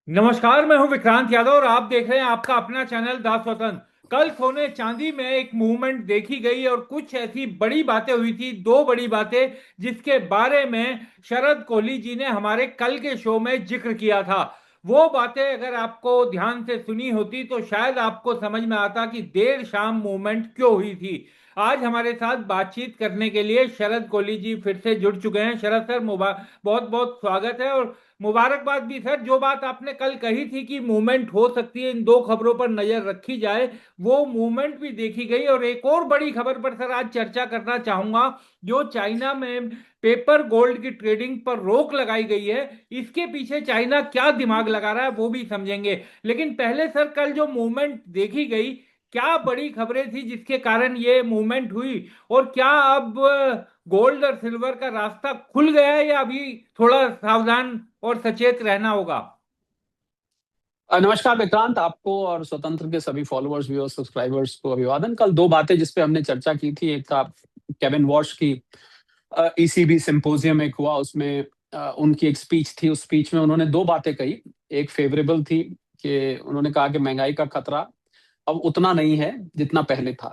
नमस्कार। मैं हूं विक्रांत यादव और आप देख रहे हैं आपका अपना चैनल दा स्वतंत्र। कल सोने चांदी में एक मूवमेंट देखी गई और कुछ ऐसी बड़ी बातें हुई थी, दो बड़ी बातें जिसके बारे में शरद कोहली जी ने हमारे कल के शो में जिक्र किया था। वो बातें अगर आपको ध्यान से सुनी होती तो शायद आपको समझ में आता कि देर शाम मूवमेंट क्यों हुई थी। आज हमारे साथ बातचीत करने के लिए शरद कोहली जी फिर से जुड़ चुके हैं। शरद सर, बहुत बहुत स्वागत है और मुबारकबाद भी सर। जो बात आपने कल कही थी कि मूवमेंट हो सकती है, इन दो खबरों पर नजर रखी जाए, वो मूवमेंट भी देखी गई। और एक और बड़ी खबर पर सर आज चर्चा करना चाहूंगा। जो चाइना में पेपर गोल्ड की ट्रेडिंग पर रोक लगाई गई है, इसके पीछे चाइना क्या दिमाग लगा रहा है वो भी समझेंगे। लेकिन पहले सर, कल जो मूवमेंट देखी गई, क्या बड़ी खबरें थी जिसके कारण ये मूवमेंट हुई? और क्या अब गोल्ड और सिल्वर का रास्ता खुल गया है या अभी थोड़ा सावधान और सचेत रहना होगा? नमस्कार विक्रांत, आपको और स्वतंत्र के सभी फॉलोअर्स, व्यूअर्स, सब्सक्राइबर्स को अभिवादन। कल दो बातें जिस पे हमने चर्चा की थी, एक था केविन वॉश की ईसीबी सिंपोजियम एक हुआ, उसमें उनकी एक स्पीच थी। उस स्पीच में उन्होंने दो बातें कही। एक फेवरेबल थी कि उन्होंने कहा कि महंगाई का खतरा अब उतना नहीं है जितना पहले था।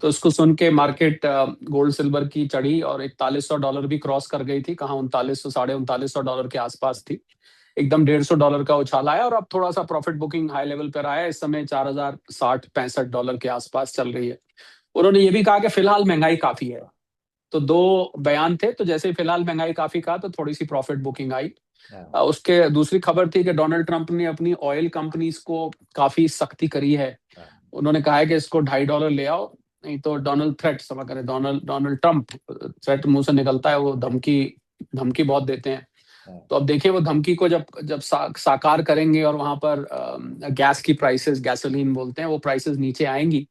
तो इसको सुन के मार्केट गोल्ड सिल्वर की चढ़ी और $4100 भी क्रॉस कर गई थी। कहाँ 3900, $3950 के आसपास थी। एकदम $150 का उछाल आया और अब थोड़ा सा प्रॉफिट बुकिंग हाई लेवल पर आया। इस समय 4060-65 के आसपास चल रही है। उन्होंने ये भी कहा कि फिलहाल महंगाई काफी है। तो दो बयान थे। तो जैसे ही फिलहाल महंगाई काफी कहा तो थोड़ी सी प्रॉफिट बुकिंग आई। उसके दूसरी खबर थी कि डोनाल्ड ट्रंप ने अपनी ऑयल कंपनीज को काफी सख्ती करी है। उन्होंने कहा है कि इसको $2.50 ले आओ, नहीं तो डोनाल्ड थ्रेट समा करे। डोनाल्ड डोनाल्ड ट्रंप थ्रेट मुंह से निकलता है, वो धमकी धमकी बहुत देते हैं। तो अब देखिए वो धमकी को जब जब साकार करेंगे और वहां पर गैस की प्राइसेस, गैसोलीन बोलते हैं, वो प्राइसेस नीचे आएंगी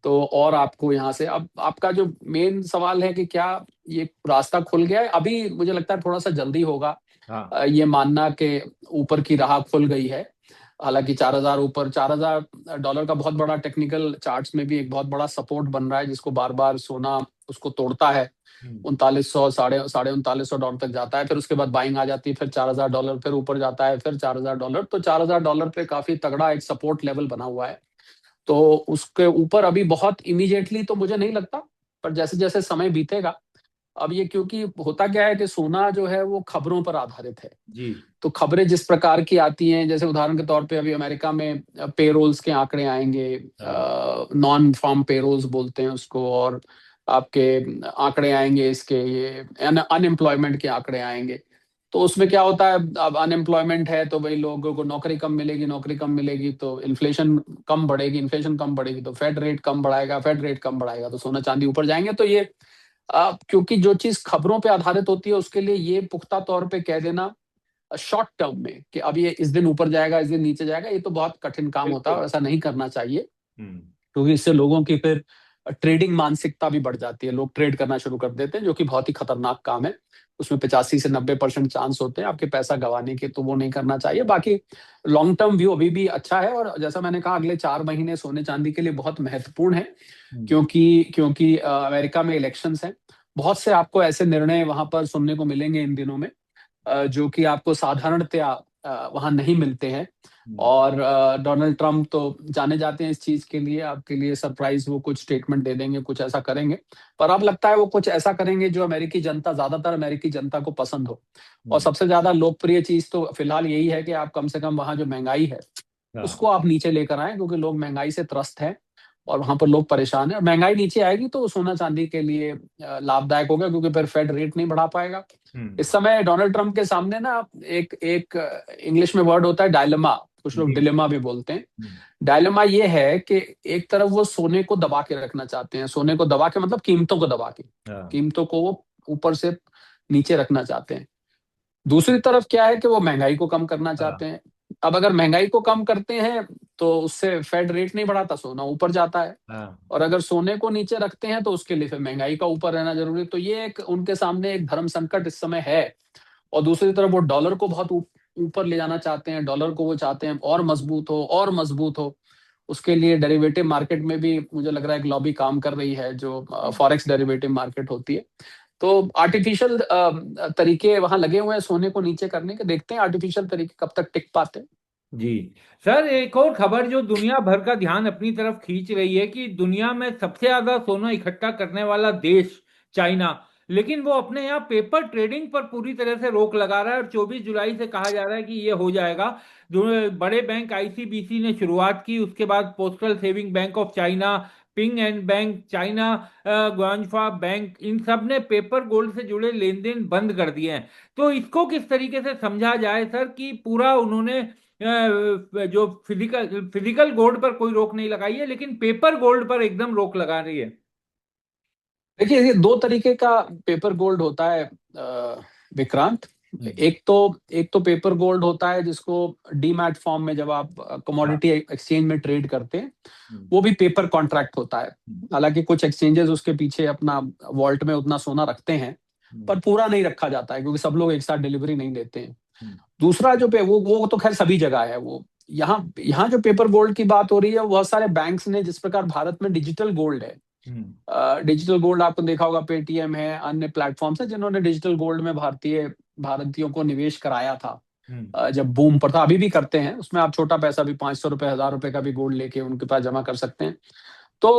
तो और आपको यहाँ से अब आपका जो मेन सवाल है कि क्या ये रास्ता खुल गया है। अभी मुझे लगता है थोड़ा सा जल्दी होगा हाँ। ये मानना कि ऊपर की राह खुल गई है। हालांकि 4000 ऊपर, $4000 का बहुत बड़ा टेक्निकल चार्ट्स में भी एक बहुत बड़ा सपोर्ट बन रहा है, जिसको बार बार सोना उसको तोड़ता है। 3900, साढ़े साढ़े $3900 तक जाता है, फिर उसके बाद बाइंग आ जाती है, फिर $4000 फिर ऊपर जाता है, फिर $4000। तो $4000 पे काफी तगड़ा एक सपोर्ट लेवल बना हुआ है। तो उसके ऊपर अभी बहुत इमीडिएटली तो मुझे नहीं लगता, पर जैसे जैसे समय बीतेगा। अब ये क्योंकि होता क्या है कि सोना जो है वो खबरों पर आधारित है। जी। तो खबरें जिस प्रकार की आती हैं, जैसे उदाहरण के तौर पे अभी अमेरिका में पेरोल्स के आंकड़े आएंगे, नॉन फार्म पेरोल्स बोलते हैं उसको, और आपके आंकड़े आएंगे इसके, ये अनएम्प्लॉयमेंट के आंकड़े आएंगे। तो उसमें क्या होता है, अब अनएम्प्लॉयमेंट है तो भाई लोगों को नौकरी कम मिलेगी, नौकरी कम मिलेगी तो इन्फ्लेशन कम बढ़ेगी, इन्फ्लेशन कम बढ़ेगी तो फेड रेट कम बढ़ाएगा, फेड रेट कम बढ़ाएगा तो सोना चांदी ऊपर जाएंगे। तो ये क्योंकि जो चीज खबरों पे आधारित होती है उसके लिए ये पुख्ता तौर पे कह देना शॉर्ट टर्म में कि अब ये इस दिन ऊपर जाएगा, इस दिन नीचे जाएगा, ये तो बहुत कठिन काम होता है बिल्कुल। और ऐसा नहीं करना चाहिए। हम्म। क्योंकि इससे लोगों की फिर ट्रेडिंग मानसिकता भी बढ़ जाती है, लोग ट्रेड करना शुरू कर देते हैं, जो कि बहुत ही खतरनाक काम है। उसमें 85 से 90% चांस होते हैं आपके पैसा गंवाने के, तो वो नहीं करना चाहिए। बाकी लॉन्ग टर्म व्यू अभी भी अच्छा है, और जैसा मैंने कहा अगले 4 महीने सोने चांदी के लिए बहुत महत्वपूर्ण है। क्योंकि क्योंकि अमेरिका में इलेक्शंस हैं। बहुत से आपको ऐसे निर्णय वहां पर सुनने को मिलेंगे इन दिनों में जो कि आपको साधारणतया वहां नहीं मिलते हैं। और डोनाल्ड ट्रंप तो जाने जाते हैं इस चीज के लिए, आपके लिए सरप्राइज वो कुछ स्टेटमेंट दे देंगे, कुछ ऐसा करेंगे। पर अब लगता है वो कुछ ऐसा करेंगे जो अमेरिकी जनता, ज्यादातर अमेरिकी जनता को पसंद हो। और सबसे ज्यादा लोकप्रिय चीज तो फिलहाल यही है कि आप कम से कम वहां जो महंगाई है हाँ। उसको आप नीचे लेकर आए, क्योंकि लोग महंगाई से त्रस्त हैं और वहां पर लोग परेशान हैं। और महंगाई नीचे आएगी तो सोना चांदी के लिए लाभदायक होगा, क्योंकि फिर फेड रेट नहीं बढ़ा पाएगा। हम्म। इस समय डोनाल्ड ट्रंप के सामने ना एक एक इंग्लिश में वर्ड होता है डायलेमा, कुछ लोग जी। डिलेमा भी बोलते हैं। हम्म। डायलेमा ये है कि एक तरफ वो सोने को दबा के रखना चाहते हैं, सोने को दबा के मतलब कीमतों को दबा के, हाँ। कीमतों को वो ऊपर से नीचे रखना चाहते हैं। दूसरी तरफ क्या है कि वो महंगाई को कम करना चाहते हाँ। हैं। अब अगर महंगाई को कम करते हैं तो उससे फेड रेट नहीं बढ़ाता, सोना ऊपर जाता है। हाँ। और अगर सोने को नीचे रखते हैं तो उसके लिए फिर महंगाई का ऊपर रहना जरूरी है। तो ये एक उनके सामने एक धर्म संकट इस समय है। और दूसरी तरफ वो डॉलर को बहुत ऊपर ले जाना चाहते हैं, डॉलर को वो चाहते हैं और मजबूत हो और मजबूत हो। उसके लिए डेरिवेटिव मार्केट में भी मुझे लग रहा है एक लॉबी काम कर रही है, जो फॉरेक्स डेरिवेटिव मार्केट होती है। तो आर्टिफिशियल तरीके वहां लगे हुए हैं सोने को नीचे करने के। देखते हैं आर्टिफिशियल तरीके कब तक टिक पाते हैं। जी सर, एक और खबर जो दुनिया भर का ध्यान अपनी तरफ खींच रही है कि दुनिया में सबसे ज्यादा सोना इकट्ठा करने वाला देश चाइना, लेकिन वो अपने यहाँ पेपर ट्रेडिंग पर पूरी तरह से रोक लगा रहा है और 24 जुलाई से कहा जा रहा है कि ये हो जाएगा। जो बड़े बैंक आईसीबीसी ने शुरुआत की, उसके बाद postal saving bank of China, Ping An bank China, Guangfa bank, इन सब ने पेपर गोल्ड से जुड़े लेन देन बंद कर दिए हैं। तो इसको किस तरीके से समझा जाए सर कि पूरा उन्होंने जो फिजिकल फिजिकल गोल्ड पर कोई रोक नहीं लगाई है, लेकिन पेपर गोल्ड पर एकदम रोक लगा रही है। देखिए, ये दो तरीके का पेपर गोल्ड होता है विक्रांत। हम्म। एक तो पेपर गोल्ड होता है जिसको डीमैट फॉर्म में जब आप हाँ। कमोडिटी एक्सचेंज में ट्रेड करते हैं, हम्म। वो भी पेपर कॉन्ट्रैक्ट होता है। हम्म। हालांकि कुछ एक्सचेंजेस उसके पीछे अपना वॉल्ट में उतना सोना रखते हैं, हम्म। पर पूरा नहीं रखा जाता है क्योंकि सब लोग एक साथ डिलीवरी नहीं देते हैं। हम्म। दूसरा जो पे वो तो खैर सभी जगह है वो। यहाँ यहाँ जो पेपर गोल्ड की बात हो रही है, वो बहुत सारे बैंक्स ने, जिस प्रकार भारत में डिजिटल गोल्ड है, हम्म। डिजिटल गोल्ड आपने देखा होगा, पेटीएम है, अन्य प्लेटफॉर्म्स है जिन्होंने डिजिटल गोल्ड में भारतीयों को निवेश कराया था। हम्म। जब बूम पर था, अभी भी करते हैं, उसमें आप छोटा पैसा भी 500 रुपए, 1000 रुपए का भी गोल्ड लेके उनके पास जमा कर सकते हैं। तो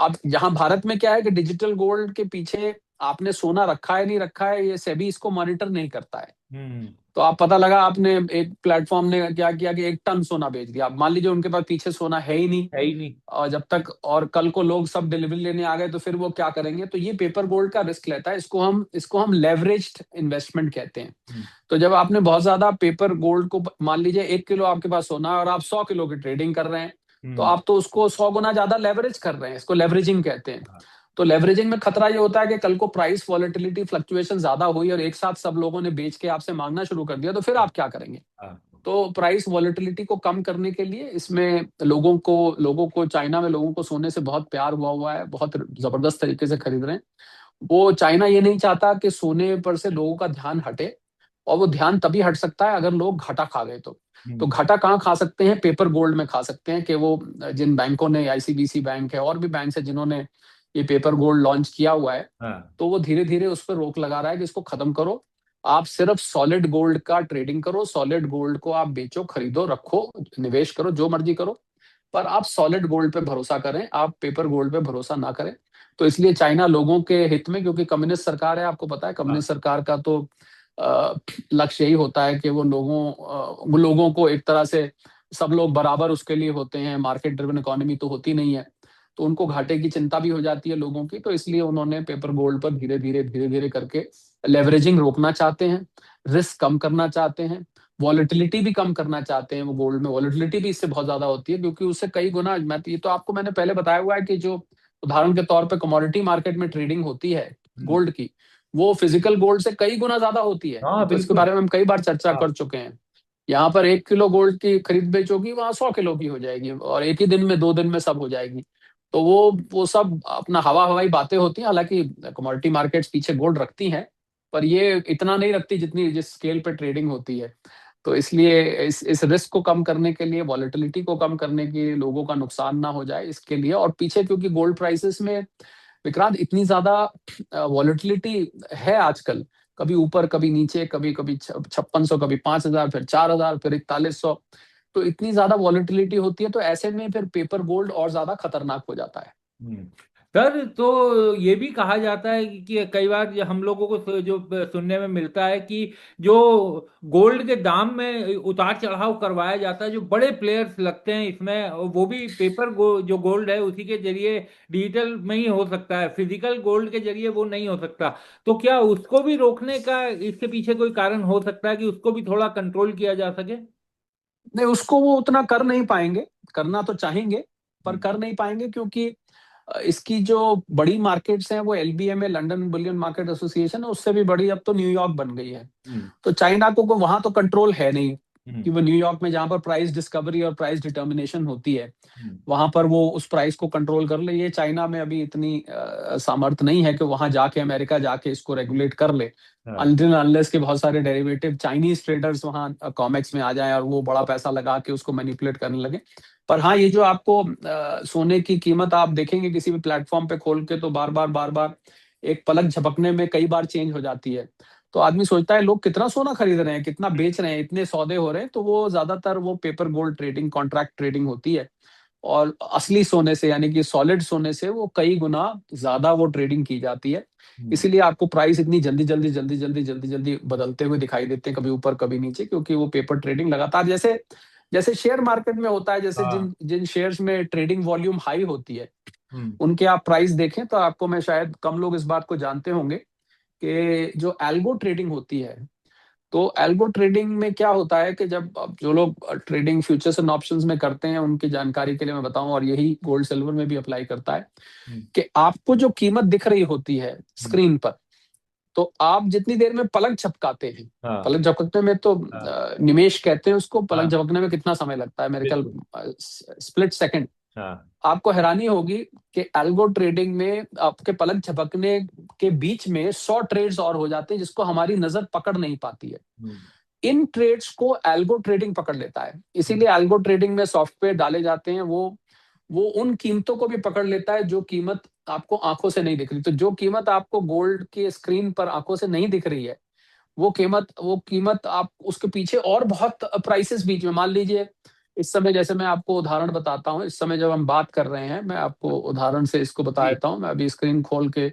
अब यहाँ भारत में क्या है कि डिजिटल गोल्ड के पीछे आपने सोना रखा है नहीं रखा है, ये सेबी इसको मॉनिटर नहीं करता है। हम्म। तो आप पता लगा, आपने एक प्लेटफॉर्म ने क्या किया कि 1 टन सोना बेच दिया। अब मान लीजिए उनके पास पीछे सोना है ही नहीं, है ही नहीं। और जब तक और कल को लोग सब डिलीवरी लेने आ गए तो फिर वो क्या करेंगे? तो ये पेपर गोल्ड का रिस्क लेता है। इसको हम लेवरेज्ड इन्वेस्टमेंट कहते हैं। हम्म। तो जब आपने बहुत ज्यादा पेपर गोल्ड को, मान लीजिए 1 किलो आपके पास सोना है और आप 100 किलो की ट्रेडिंग कर रहे हैं, तो हम्म। आप तो उसको 100 गुना ज्यादा लेवरेज कर रहे हैं। इसको लेवरेजिंग कहते हैं। हाँ। तो लेवरेजिंग में खतरा ये होता है कि कल को प्राइस वॉलेटिलिटी फ्लक्चुएशन ज्यादा हुई और एक साथ सब लोगों ने बेच के आपसे मांगना शुरू कर दिया, तो फिर आप क्या करेंगे? हाँ। तो प्राइस वॉलेटिलिटी को कम करने के लिए इसमें लोगों को चाइना में लोगों को सोने से बहुत प्यार हुआ है, बहुत जबरदस्त तरीके से खरीद रहे हैं। वो चाइना ये नहीं चाहता कि सोने पर से लोगों का ध्यान हटे, और वो ध्यान तभी हट सकता है अगर लोग घाटा खा गए तो हम्म। घाटा कहाँ खा सकते हैं? पेपर गोल्ड में खा सकते हैं। कि वो जिन बैंकों ने, आईसीबीसी बैंक है और भी बैंक है जिन्होंने ये पेपर गोल्ड लॉन्च किया हुआ है, हाँ। तो वो धीरे धीरे उस पर रोक लगा रहा है कि इसको खत्म करो। आप सिर्फ सॉलिड गोल्ड का ट्रेडिंग करो, सॉलिड गोल्ड को आप बेचो, खरीदो, रखो, निवेश करो, जो मर्जी करो, पर आप सॉलिड गोल्ड पे भरोसा करें, आप पेपर गोल्ड पे भरोसा ना करें। तो इसलिए चाइना लोगों के हित में, क्योंकि कम्युनिस्ट सरकार है, आपको पता है हाँ। कम्युनिस्ट सरकार का तो लक्ष्य यही होता है कि वो लोगों को एक तरह से, सब लोग बराबर उसके लिए होते हैं, मार्केट ड्रिवन इकोनॉमी तो होती नहीं है। तो उनको घाटे की चिंता भी हो जाती है लोगों की, तो इसलिए उन्होंने पेपर गोल्ड पर धीरे धीरे करके लेवरेजिंग रोकना चाहते हैं, रिस्क कम करना चाहते हैं, वॉलेटिलिटी भी कम करना चाहते हैं। वो गोल्ड में वॉलेटिलिटी भी इससे बहुत ज्यादा होती है, क्योंकि उससे कई गुना, मैं ये तो आपको मैंने पहले बताया हुआ है कि जो उदाहरण के तौर पे कमोडिटी मार्केट में ट्रेडिंग होती है हम्म। गोल्ड की, वो फिजिकल गोल्ड से कई गुना ज्यादा होती है। हाँ, तो इसके बिल्कुल। बारे में हम कई बार चर्चा हाँ। कर चुके हैं। यहाँ पर 1 किलो गोल्ड की खरीद बेच होगी, वहां 100 किलो की हो जाएगी, और एक ही दिन में, 2 दिन में सब हो जाएगी। तो वो सब अपना हवा हवाई बातें होती हैं। हालांकि कमोडिटी मार्केट्स पीछे गोल्ड रखती हैं, पर ये इतना नहीं रखती जितनी जिस स्केल पे ट्रेडिंग होती है। तो इसलिए इस रिस्क को कम करने के लिए, वॉलेटिलिटी को कम करने के लिए, लोगों का नुकसान ना हो जाए इसके लिए, और पीछे क्योंकि गोल्ड प्राइसेस में विक्रांत इतनी ज्यादा वॉलेटिलिटी है आजकल, कभी ऊपर कभी नीचे, कभी कभी 5600, कभी 5000, फिर 4000, फिर 4100, तो इतनी ज्यादा वॉलेटिलिटी होती है। तो ऐसे में फिर पेपर गोल्ड और ज्यादा खतरनाक हो जाता है। हम्म। सर, तो ये भी कहा जाता है कि कई बार जो हम लोगों को जो सुनने में मिलता है कि जो गोल्ड के दाम में उतार चढ़ाव करवाया जाता है, जो बड़े प्लेयर्स लगते हैं इसमें, वो भी जो गोल्ड है उसी के जरिए डिजिटल में ही हो सकता है, फिजिकल गोल्ड के जरिए वो नहीं हो सकता। तो क्या उसको भी रोकने का इसके पीछे कोई कारण हो सकता है कि उसको भी थोड़ा कंट्रोल किया जा सके? नहीं, उसको वो उतना कर नहीं पाएंगे। करना तो चाहेंगे, पर हम्म। कर नहीं पाएंगे, क्योंकि इसकी जो बड़ी मार्केट्स हैं वो एलबीएमए, लंदन बुलियन मार्केट एसोसिएशन है, उससे भी बड़ी अब तो न्यूयॉर्क बन गई है। हम्म। तो चाइना को वहां तो कंट्रोल है नहीं, हम्म। कि वो न्यूयॉर्क में जहां पर प्राइस डिस्कवरी और प्राइस डिटर्मिनेशन होती है, हम्म। वहां पर वो उस प्राइस को कंट्रोल कर ले। ये चाइना में अभी इतनी सामर्थ्य नहीं है कि वहां जाके, अमेरिका जाके इसको रेगुलेट कर ले, हाँ। अनटिल अनलेस के बहुत सारे डेरिवेटिव चाइनीज ट्रेडर्स वहां कॉमेक्स में आ जाएं और वो बड़ा पैसा लगा के उसको मैनिपुलेट करने लगे। पर हाँ, ये जो आपको सोने की कीमत आप देखेंगे किसी भी प्लेटफॉर्म पे खोल के, तो बार बार एक पलक झपकने में कई बार चेंज हो जाती है। तो आदमी सोचता है लोग कितना सोना खरीद रहे हैं, कितना बेच रहे हैं, इतने सौदे हो रहे हैं, तो वो ज्यादातर वो paper gold trading, contract trading होती है। और असली सोने से यानी कि सॉलिड सोने से वो कई गुना ज्यादा वो ट्रेडिंग की जाती है। हम्म। इसीलिए आपको प्राइस इतनी जल्दी जल्दी जल्दी जल्दी जल्दी जल्दी बदलते हुए दिखाई देते हैं, कभी ऊपर कभी नीचे, क्योंकि वो पेपर ट्रेडिंग लगातार, जैसे जैसे शेयर मार्केट में होता है, जैसे हाँ। जिन जिन शेयर्स में ट्रेडिंग वॉल्यूम हाई होती है हम्म। उनके आप प्राइस देखें तो आपको, मैं शायद कम लोग इस बात को जानते होंगे कि जो एल्गो ट्रेडिंग होती है, तो एल्गो ट्रेडिंग में क्या होता है कि जब अब जो लोग ट्रेडिंग फ्यूचर्स एंड ऑप्शंस में करते हैं उनकी जानकारी के लिए मैं बताऊं, और यही गोल्ड सिल्वर में भी अप्लाई करता है, हम्म। कि आपको जो कीमत दिख रही होती है हम्म। स्क्रीन पर, तो आप जितनी देर में पलक झपकाते हैं, हाँ। पलक झपकने में तो हाँ। निमेश कहते हैं उसको, पलक हाँ। झपकने में कितना समय लगता है, मेरे ख्याल बिल्कुल। Split second. हाँ। आपको हैरानी होगी कि एल्गो ट्रेडिंग में आपके पलक झपकने के बीच में 100 ट्रेड्स और हो जाते हैं जिसको हमारी नजर पकड़ नहीं पाती है। हम्म। इन ट्रेड्स को एल्गो ट्रेडिंग पकड़ लेता है, हम्म। इसीलिए एल्गो ट्रेडिंग में सॉफ्टवेयर डाले जाते हैं, वो उन कीमतों को भी पकड़ लेता है जो कीमत आपको आंखों से नहीं दिख रही। तो जो कीमत आपको गोल्ड के स्क्रीन पर आंखों से नहीं दिख रही है, वो कीमत आप उसके पीछे और बहुत प्राइसेस बीच में, मान लीजिए इस समय, जैसे मैं आपको उदाहरण बताता हूँ, इस समय जब हम बात कर रहे हैं, मैं आपको उदाहरण से इसको बता जी। देता हूँ। मैं अभी स्क्रीन खोल के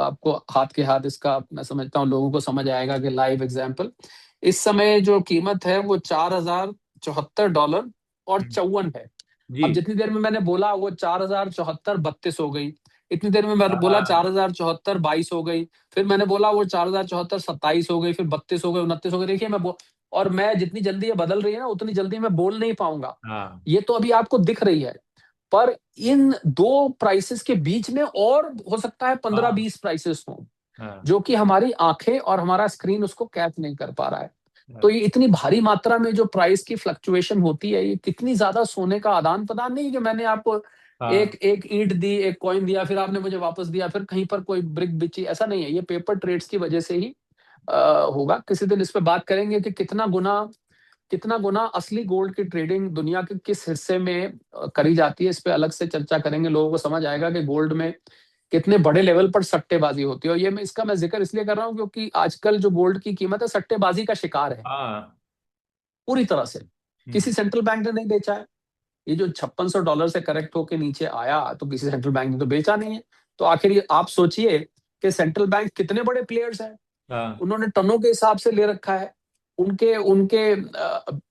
आपको हाथ के हाथ इसका, मैं समझता हूँ लोगों को समझ आएगा कि लाइव एग्जाम्पल। इस समय जो कीमत है वो $4074.54 है। जी। अब जितनी देर में मैंने बोला वो 4074.32 हो गई, इतनी देर में मैंने बोला हाँ। 4074.22 हो गई, फिर मैंने बोला वो 4074.27 हो गई, फिर 32 हो गई, 29 हो गई। देखिए और मैं जितनी जल्दी ये बदल रही है ना उतनी जल्दी मैं बोल नहीं पाऊंगा। हाँ। ये तो अभी आपको दिख रही है, पर इन दो प्राइसेस के बीच में और हो सकता है पंद्रह हाँ। बीस प्राइसेस हो, हाँ। जो कि हमारी आंखें और हमारा स्क्रीन उसको कैच नहीं कर पा रहा है। तो हाँ। ये इतनी भारी मात्रा में जो प्राइस की फ्लक्चुएशन होती है, ये कितनी ज्यादा सोने का आदान प्रदान नहीं है कि मैंने आपको हाँ। एक एक ईंट दी, एक कॉइन दिया, फिर आपने मुझे वापस दिया, फिर कहीं पर कोई ब्रिक बिची, ऐसा नहीं है। ये पेपर ट्रेड्स की वजह से ही होगा। किसी दिन इस पे बात करेंगे कि कितना गुना असली गोल्ड की ट्रेडिंग दुनिया के किस हिस्से में करी जाती है। इस पे अलग से चर्चा करेंगे, लोगों को समझ आएगा कि गोल्ड में कितने बड़े लेवल पर सट्टेबाजी होती है। और ये मैं जिक्र इसलिए कर रहा हूँ क्योंकि आजकल जो गोल्ड की कीमत है सट्टेबाजी का शिकार है हाँ। पूरी तरह से। हम्म। किसी सेंट्रल बैंक ने नहीं बेचा है। ये जो $5600 से करेक्ट होके नीचे आया, तो किसी सेंट्रल बैंक ने तो बेचा नहीं है। तो आखिर ये आप सोचिए कि सेंट्रल बैंक कितने बड़े प्लेयर्स हैं, हाँ। उन्होंने टनों के हिसाब से ले रखा है। उनके उनके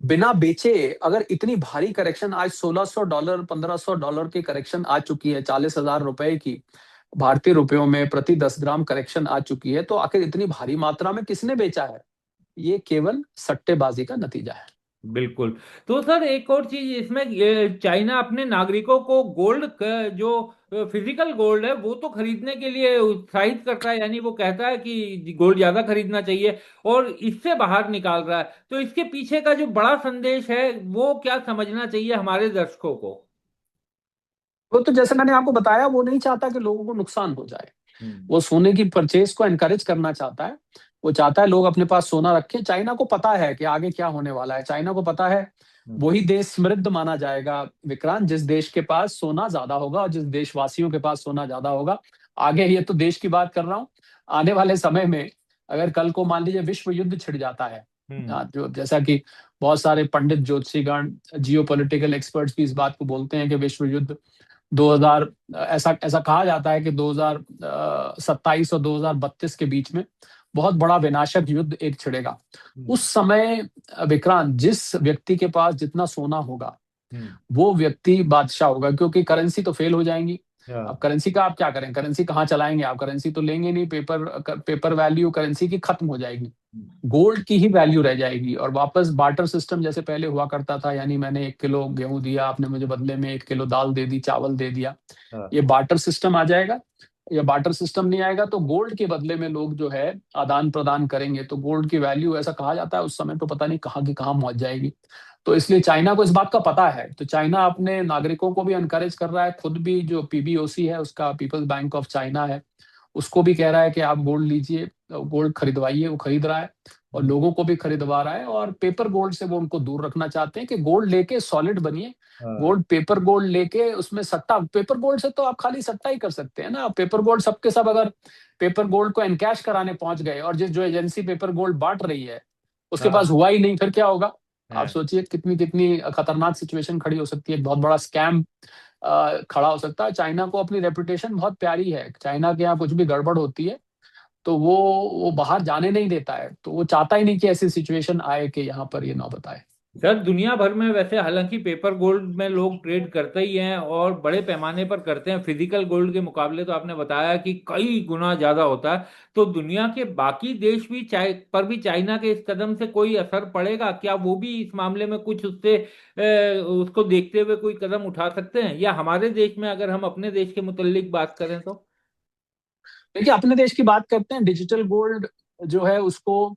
बिना बेचे अगर इतनी भारी करेक्शन, आज $1600 $1500 की करेक्शन आ चुकी है, 40,000 रुपए की भारतीय रुपयों में प्रति 10 ग्राम करेक्शन आ चुकी है, तो आखिर इतनी भारी मात्रा में किसने बेचा है? ये केवल सट्टेबाजी का नतीजा है। बिल्कुल। तो सर एक और चीज इसमें, चाइना अपने नागरिकों को गोल्ड जो फिजिकल गोल्ड है वो तो खरीदने के लिए उत्साहित करता है, यानी वो कहता है कि गोल्ड ज्यादा खरीदना चाहिए, और इससे बाहर निकाल रहा है। तो इसके पीछे का जो बड़ा संदेश है वो क्या समझना चाहिए हमारे दर्शकों को? वो तो जैसे मैंने आपको बताया, वो नहीं चाहता कि लोगों को नुकसान हो जाए। हम्म। वो सोने की परचेज को एनकरेज करना चाहता है। वो चाहता है लोग अपने पास सोना रखें। चाइना को पता है कि आगे क्या होने वाला है। चाइना को पता है हम्म। वही देश समृद्ध माना जाएगा विक्रांत, जिस देश के पास सोना ज्यादा होगा और जिस देशवासियों के पास सोना ज्यादा होगा। आगे ये तो देश की बात कर रहा हूँ, आने वाले समय में अगर कल को मान लीजिए विश्व युद्ध छिड़ जाता है, हम्म। जो जैसा कि बहुत सारे पंडित, ज्योतिषीगण, जियो पॉलिटिकल एक्सपर्ट्स भी इस बात को बोलते हैं कि विश्व युद्ध 2000, ऐसा ऐसा कहा जाता है कि 2027 और 2032 के बीच में बहुत बड़ा विनाशक युद्ध एक छिड़ेगा। हम्म। उस समय विक्रांत, जिस व्यक्ति के पास जितना सोना होगा हम्म। वो व्यक्ति बादशाह होगा, क्योंकि करेंसी तो फेल हो जाएंगी। अब हाँ। करेंसी का आप क्या करें, करेंसी कहाँ चलाएंगे आप? करेंसी तो लेंगे नहीं, पेपर वैल्यू करेंसी की खत्म हो जाएगी। हम्म। गोल्ड की ही वैल्यू रह जाएगी। और वापस बार्टर सिस्टम जैसे पहले हुआ करता था, यानी मैंने 1 किलो गेहूं दिया, आपने मुझे बदले में 1 किलो दाल दे दी, चावल दे दिया, हाँ। ये बार्टर सिस्टम आ जाएगा। या बार्टर सिस्टम नहीं आएगा तो गोल्ड के बदले में लोग जो है आदान प्रदान करेंगे, तो गोल्ड की वैल्यू, ऐसा कहा जाता है, उस समय तो पता नहीं कहाँ की कहाँ पहुंच जाएगी। तो इसलिए चाइना को इस बात का पता है, तो चाइना अपने नागरिकों को भी अनकरेज कर रहा है। खुद भी जो पीबीओसी है, उसका पीपल्स बैंक ऑफ चाइना है, उसको भी कह रहा है कि आप गोल्ड लीजिए। गोल्ड खरीदवाइए, वो खरीद रहा है और लोगों को भी खरीदवा रहा है। और पेपर गोल्ड से वो उनको दूर रखना चाहते हैं कि गोल्ड लेके सॉलिड बनिए। हाँ, गोल्ड, पेपर गोल्ड लेके उसमें सट्टा, पेपर गोल्ड से तो आप खाली सट्टा ही कर सकते हैं ना। पेपर गोल्ड सबके सब अगर पेपर गोल्ड को एनकैश कराने पहुंच गए और जिस जो एजेंसी पेपर गोल्ड बांट रही है उसके हाँ, पास हुआ ही नहीं, फिर क्या होगा? आप हाँ। सोचिए कितनी कितनी खतरनाक सिचुएशन खड़ी हो सकती है, बहुत बड़ा स्कैम खड़ा हो सकता है। चाइना को अपनी रेपुटेशन बहुत प्यारी है, चाइना के यहाँ कुछ भी गड़बड़ होती है तो वो बाहर जाने नहीं देता है, तो वो चाहता ही नहीं कि ऐसी सिचुएशन आए कि यहाँ पर ये नौबत आए। सर दुनिया भर में वैसे हालांकि पेपर गोल्ड में लोग ट्रेड करते ही हैं और बड़े पैमाने पर करते हैं, फिजिकल गोल्ड के मुकाबले तो आपने बताया कि कई गुना ज्यादा होता है। तो दुनिया के बाकी देश भी पर भी चाइना के इस कदम से कोई असर पड़ेगा क्या? वो भी इस मामले में कुछ उससे उसको देखते हुए कोई कदम उठा सकते हैं, या हमारे देश में अगर हम अपने देश के मुतालिक बात करें तो? देखिए, अपने देश की बात करते हैं, डिजिटल गोल्ड जो है उसको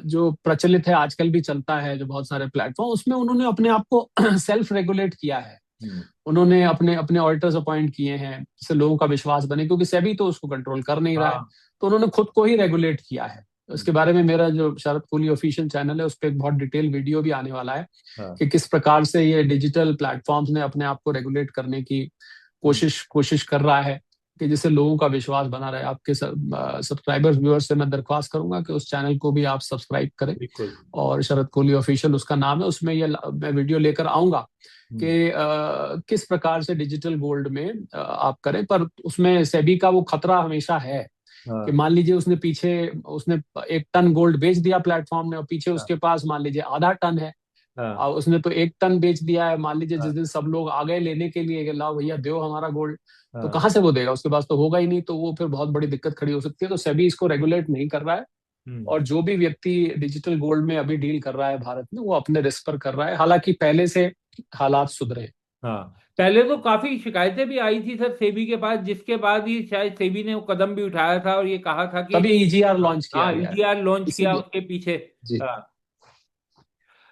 जो प्रचलित है आजकल भी चलता है, जो बहुत सारे प्लेटफॉर्म, उसमें उन्होंने अपने आप को सेल्फ रेगुलेट किया है। हम्म। उन्होंने अपने अपने ऑडिटर्स अपॉइंट किए हैं जिससे लोगों का विश्वास बने, क्योंकि सेबी तो उसको कंट्रोल कर नहीं रहा है। हाँ। तो उन्होंने खुद को ही रेगुलेट किया है। हम्म। उसके बारे में मेरा जो शरद कोहली ऑफिशियल चैनल है उस पर एक बहुत डिटेल वीडियो भी आने वाला है हाँ। कि किस प्रकार से ये डिजिटल प्लेटफॉर्म्स ने अपने आप को रेगुलेट करने की हम्म। कोशिश कर रहा है कि जिससे लोगों का विश्वास बना रहे। आपके सब्सक्राइबर्स व्यूअर्स से मैं दरख्वास्त करूंगा कि उस चैनल को भी आप सब्सक्राइब करें। बिल्कुल। और शरद कोहली ऑफिशियल उसका नाम है, उसमें ये मैं वीडियो लेकर आऊंगा हम्म। कि किस प्रकार से डिजिटल गोल्ड में आप करें। पर उसमें सेबी का वो खतरा हमेशा है कि हाँ। मान लीजिए उसने 1 टन गोल्ड बेच दिया प्लेटफॉर्म ने और पीछे हाँ। उसके पास मान लीजिए आधा टन है। हाँ। और उसने तो 1 टन बेच दिया है, मान लीजिए हाँ। जिस दिन सब लोग आ गए लेने के लिए कि लाओ भैया दो हमारा गोल्ड, तो हाँ। कहाँ से वो देगा? उसके पास तो होगा ही नहीं। तो वो फिर बहुत बड़ी दिक्कत खड़ी हो सकती है। तो सेबी इसको रेगुलेट नहीं कर रहा है। हम्म। और जो भी व्यक्ति डिजिटल गोल्ड में अभी डील कर रहा है भारत में, वो अपने रिस्क पर कर रहा है, हालांकि पहले से हालात सुधरे हैं। हाँ, पहले तो काफी शिकायतें भी आई थी सर सेबी के पास, जिसके बाद ही शायद सेबी ने वो कदम भी उठाया था और ये कहा था कि तभी ईजीआर लॉन्च किया हाँ, गया है। ईजीआर लॉन्च किया इसीलिए उसके पीछे। जी। हाँ।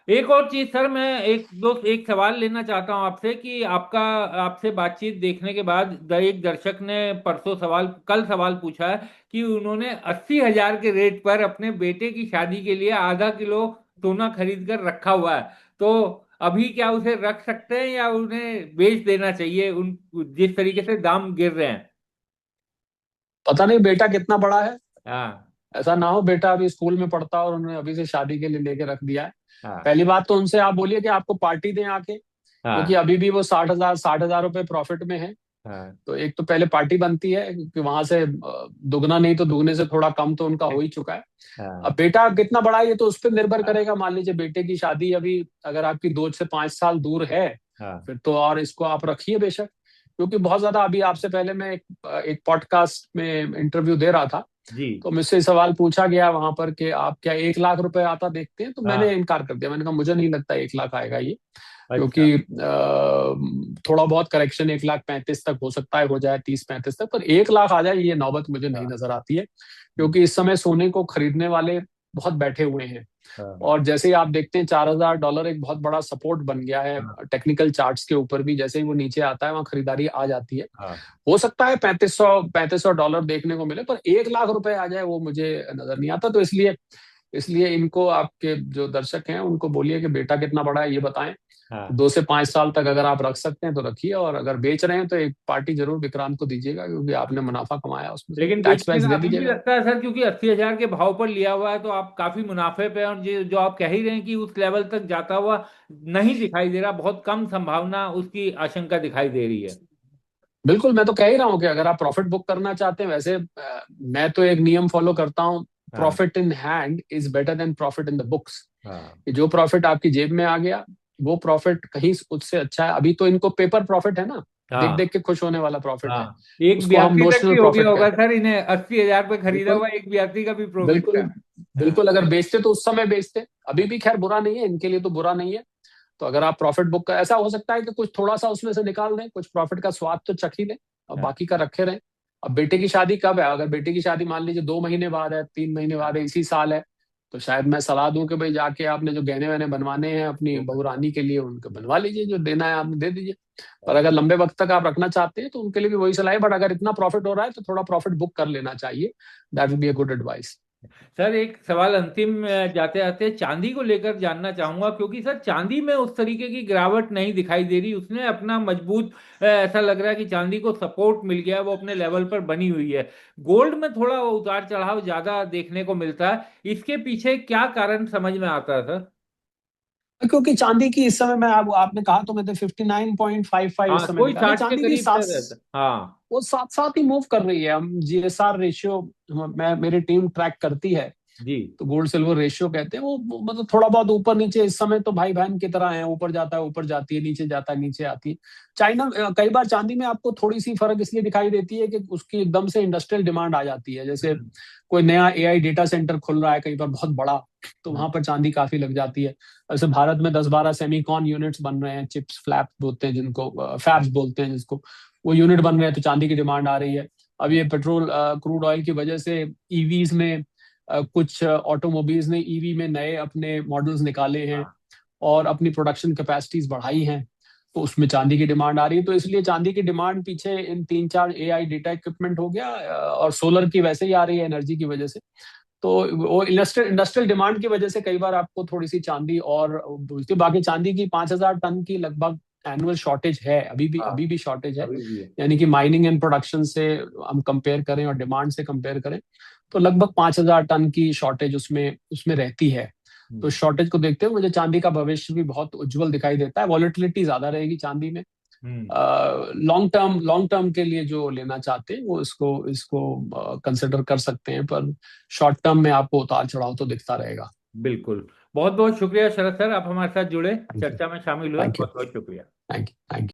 एक और चीज सर, मैं एक सवाल लेना चाहता हूं आपसे कि आपसे बातचीत देखने के बाद एक दर्शक ने कल सवाल पूछा है कि उन्होंने 80,000 के रेट पर अपने बेटे की शादी के लिए आधा किलो सोना खरीद कर रखा हुआ है। तो अभी क्या उसे रख सकते हैं या उन्हें बेच देना चाहिए, उन जिस तरीके से दाम गिर रहे हैं? पता नहीं बेटा कितना बड़ा है, हाँ। ऐसा ना हो बेटा अभी स्कूल में पढ़ता और उन्होंने अभी से शादी के लिए लेके रख दिया है। हाँ। पहली बात तो उनसे आप बोलिए कि आपको पार्टी दें आके, क्योंकि हाँ। अभी भी वो 60,000 रुपए प्रॉफिट में है। हाँ। तो एक तो पहले पार्टी बनती है, क्योंकि वहां से दुगना नहीं तो दुगने से थोड़ा कम तो उनका हो ही चुका है। हाँ। अब बेटा कितना बड़ा है ये तो उस पर निर्भर हाँ। करेगा। मान लीजिए बेटे की शादी अभी अगर आपकी 2 से 5 साल दूर है, हाँ। फिर तो और इसको आप रखिए बेशक। क्योंकि बहुत ज्यादा, अभी आपसे पहले मैं एक पॉडकास्ट में इंटरव्यू दे रहा था, जी। तो मुझसे सवाल पूछा गया वहां पर कि आप क्या 1 लाख रुपए आता देखते हैं? तो मैंने हाँ। इनकार कर दिया। मैंने कहा मुझे नहीं लगता 1 लाख आएगा ये, अच्छा। क्योंकि थोड़ा बहुत करेक्शन 1,35,000 तक हो सकता है, हो जाए 30-35 तक, पर 1 लाख आ जाए ये नौबत मुझे नहीं हाँ। नजर आती है। क्योंकि इस समय सोने को खरीदने वाले बहुत बैठे हुए हैं। हाँ। और जैसे ही आप देखते हैं $4,000 एक बहुत बड़ा सपोर्ट बन गया है हाँ। टेक्निकल चार्ट्स के ऊपर भी। जैसे ही वो नीचे आता है वहां खरीदारी आ जाती है। हाँ। हो सकता है $3,500 देखने को मिले, पर 1 लाख रुपए आ जाए वो मुझे नजर नहीं आता। तो इसलिए इसलिए इनको, आपके जो दर्शक हैं उनको बोलिए कि बेटा कितना बड़ा है ये बताएं। हाँ। 2 से 5 साल तक अगर आप रख सकते हैं तो रखिए, और अगर बेच रहे हैं तो एक पार्टी जरूर विक्रांत को दीजिएगा, क्योंकि आपने मुनाफा कमाया उसमें से लेकिन टैक्स बेचने वैक्स का दे अभी भी दीजिएगा। लगता है सर, क्योंकि 80,000 के भाव पर लिया हुआ है तो आप काफी मुनाफे पे हैं, और जो आप कह ही रहे हैं कि उस लेवल तक जाता हुआ नहीं दिखाई दे रहा, बहुत कम संभावना उसकी आशंका दिखाई दे रही है। बिल्कुल, मैं तो कह ही रहा हूँ कि अगर आप प्रॉफिट बुक करना चाहते हैं, वैसे मैं तो एक नियम फॉलो करता हूँ, हाँ। Profit in hand is better than profit in the books. हाँ। जो प्रॉफिट आपकी जेब में आ गया वो प्रॉफिट कहीं उससे अच्छा है। अभी तो इनको पेपर प्रॉफिट है ना, देख हाँ। देख के खुश होने वाला प्रॉफिट है, हाँ, एक उसको हम बयासी तक नोशनल भी हो गया प्रॉफिट होगा कहते सर, इन्हें 80,000 पे हैं। खरीदा बिल्कुल हुआ एक बयासी का भी प्रॉफिट बिल्कुल था। हाँ। बिल्कुल, अगर बेचते तो उस समय बेचते, अभी भी खैर बुरा नहीं है, इनके लिए तो बुरा नहीं है। तो अगर आप प्रॉफिट बुक का, ऐसा हो सकता है कि कुछ थोड़ा सा उसमें से निकाल दें, कुछ प्रॉफिट का स्वाद तो चख ही लें और हाँ। बाकी का रखे रहें। अब बेटे की शादी कब है? अगर बेटे की शादी मान लीजिए 2 महीने बाद है, 3 महीने बाद है, इसी साल है, तो शायद मैं सलाह दूं कि भाई जाके आपने जो गहने वहने बनवाने हैं अपनी बहू रानी के लिए, उनको बनवा लीजिए, जो देना है आपने दे दीजिए। पर अगर लंबे वक्त तक आप रखना चाहते हैं तो उनके लिए भी वही सलाह है, बट अगर इतना प्रॉफिट हो रहा है तो थोड़ा प्रॉफिट बुक कर लेना चाहिए। That will be a good advice. Sir एक सवाल अंतिम जाते जाते चांदी को लेकर जानना चाहूंगा, क्योंकि सर चांदी में उस तरीके की गिरावट नहीं दिखाई दे रही, उसने अपना मजबूत ऐसा लग रहा है कि चांदी को सपोर्ट मिल गया है, वो अपने लेवल पर बनी हुई है। गोल्ड में थोड़ा उतार चढ़ाव ज्यादा देखने को मिलता है, इसके पीछे क्या कारण समझ में आता है सर? क्योंकि चांदी की इस समय मैं आपने कहा तो मैं तो 59.55 इस हाँ, समय कोई दिखा रहा है 60 के चांदी की करीब साथ। सर रहता। हाँ। वो साथ साथ ही मूव कर रही है। हम जीएसआर रेशियो, मैं मेरी टीम ट्रैक करती है, जी। तो गोल्ड सिल्वर रेशियो कहते हैं वो मतलब थोड़ा बहुत ऊपर नीचे इस समय तो भाई बहन की तरह है, ऊपर जाता है ऊपर जाती है, नीचे जाता है नीचे आती है। चाइना कई बार चांदी में आपको थोड़ी सी फर्क इसलिए दिखाई देती है कि उसकी एकदम से इंडस्ट्रियल डिमांड आ जाती है। जैसे कोई नया एआई डेटा सेंटर खुल रहा है कहीं पर बहुत बड़ा, तो वहां पर चांदी काफी लग जाती है। वैसे भारत में 10-12 सेमीकॉन यूनिट्स बन रहे हैं, चिप्स फ्लैप्स बोलते हैं जिनको, फैब्स बोलते हैं जिसको, वो यूनिट बन रहे हैं, तो चांदी की डिमांड आ रही है। अब ये पेट्रोल क्रूड ऑयल की वजह से ईवीज में कुछ ऑटोमोबाइल्स ने ईवी में नए अपने मॉडल्स निकाले हैं हाँ। और अपनी प्रोडक्शन कैपेसिटीज बढ़ाई हैं, तो उसमें चांदी की डिमांड आ रही है। तो इसलिए चांदी की डिमांड पीछे इन 3-4 एआई डेटा इक्विपमेंट हो गया, और सोलर की वैसे ही आ रही है एनर्जी की वजह से। तो वो इंडस्ट्रियल डिमांड की वजह से कई बार आपको थोड़ी सी चांदी और बोलती है। बाकी चांदी की 5,000 टन की लगभग एनुअल शॉर्टेज है, हाँ, अभी भी शॉर्टेज है। अभी भी है। यानी कि माइनिंग एंड प्रोडक्शन से हम कंपेयर करें और डिमांड से कंपेयर करें तो लगभग 5,000 टन की शॉर्टेज उसमें उसमें रहती है। तो हम्म। शॉर्टेज को देखते हुए मुझे चांदी का भविष्य भी बहुत उज्जवल दिखाई देता है। वॉलेटिलिटी ज्यादा रहेगी चांदी में। हम्म। लॉन्ग टर्म के लिए जो लेना चाहते हैं वो इसको इसको कंसिडर कर सकते हैं, पर शॉर्ट टर्म में आपको उतार चढ़ाव तो दिखता रहेगा। बिल्कुल। बहुत बहुत शुक्रिया शरद सर, आप हमारे साथ जुड़े, थैंक यू। चर्चा में शामिल हुए, थैंक यू। बहुत बहुत शुक्रिया। Thank you. Thank you.